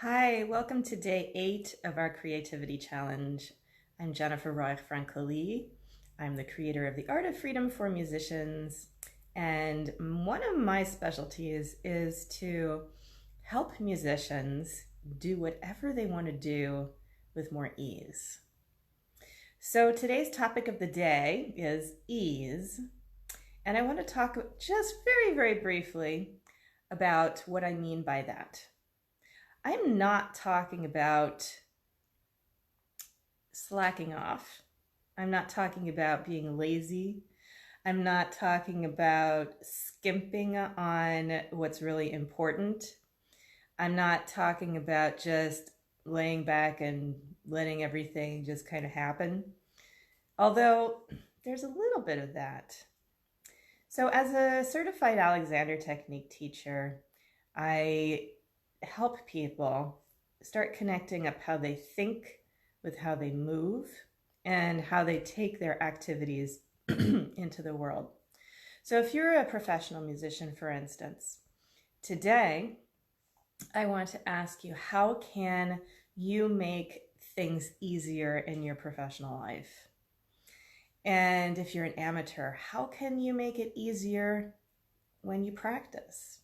Hi, welcome to day 8 of our creativity challenge. I'm Jennifer Roig-Francolí. I'm the creator of the Art of Freedom for Musicians, and one of my specialties is to help musicians do whatever they want to do with more ease. So today's topic of the day is ease, and I want to talk just very briefly about what I mean by that. I'm not talking about slacking off. I'm not talking about being lazy. I'm not talking about skimping on what's really important. I'm not talking about just laying back and letting everything just kind of happen. Although there's a little bit of that. So as a certified Alexander Technique teacher, I help people start connecting up how they think with how they move and how they take their activities into the world. So if you're a professional musician, for instance, today I want to ask you, how can you make things easier in your professional life? And if you're an amateur, how can you make it easier when you practice?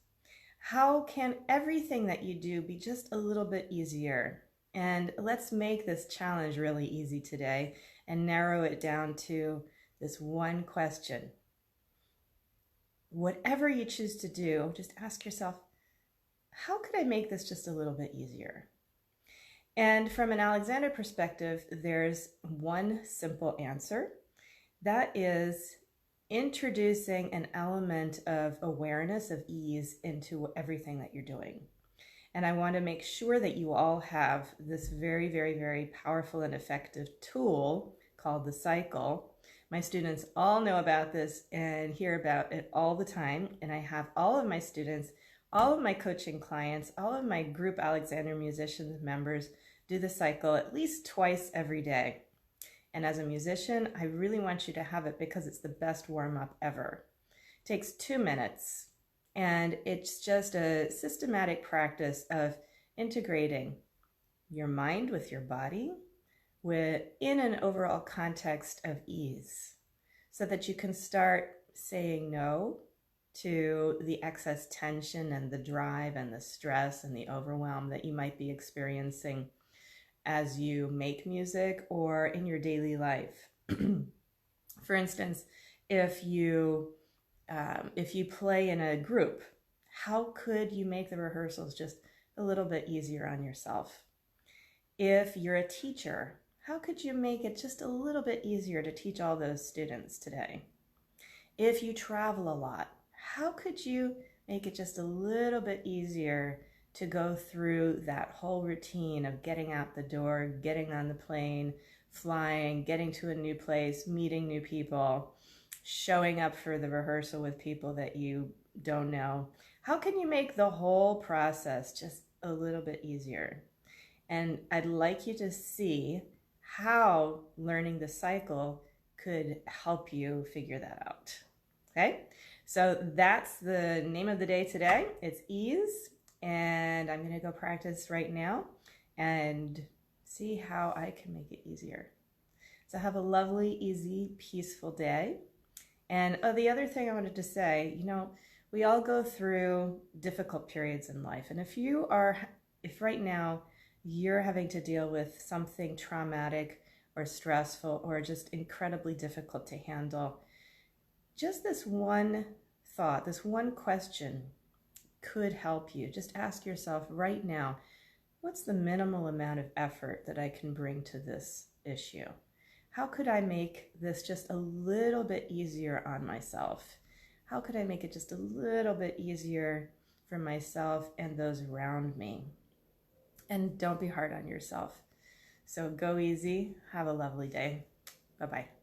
How can everything that you do be just a little bit easier? And let's make this challenge really easy today and narrow it down to this one question. Whatever you choose to do, just ask yourself, how could I make this just a little bit easier? And from an Alexander perspective, there's one simple answer. That is introducing an element of awareness, of ease into everything that you're doing. And I want to make sure that you all have this very powerful and effective tool called the cycle. My students all know about this and hear about it all the time. And I have all of my students, all of my coaching clients, all of my group Alexander musicians members do the cycle at least twice every day. And as a musician, I really want you to have it because it's the best warm-up ever. It takes 2 minutes, and it's just a systematic practice of integrating your mind with your body in an overall context of ease, so that you can start saying no to the excess tension and the drive and the stress and the overwhelm that you might be experiencing as you make music or in your daily life. For instance, if you play in a group, how could you make the rehearsals just a little bit easier on yourself? If you're a teacher, how could you make it just a little bit easier to teach all those students today? If you travel a lot, how could you make it just a little bit easier to go through that whole routine of getting out the door, getting on the plane, flying, getting to a new place, meeting new people, showing up for the rehearsal with people that you don't know? How can you make the whole process just a little bit easier? And I'd like you to see how learning the cycle could help you figure that out. Okay? So that's the name of the day today. It's ease. And I'm going to go practice right now and see how I can make it easier. So have a lovely, easy, peaceful day. And the other thing I wanted to say, we all go through difficult periods in life. And if right now you're having to deal with something traumatic or stressful or just incredibly difficult to handle, just this one thought, this one question could help you. Just ask yourself right now, what's the minimal amount of effort that I can bring to this issue? How could I make this just a little bit easier on myself? How could I make it just a little bit easier for myself and those around me? And don't be hard on yourself. So go easy. Have a lovely day. Bye-bye.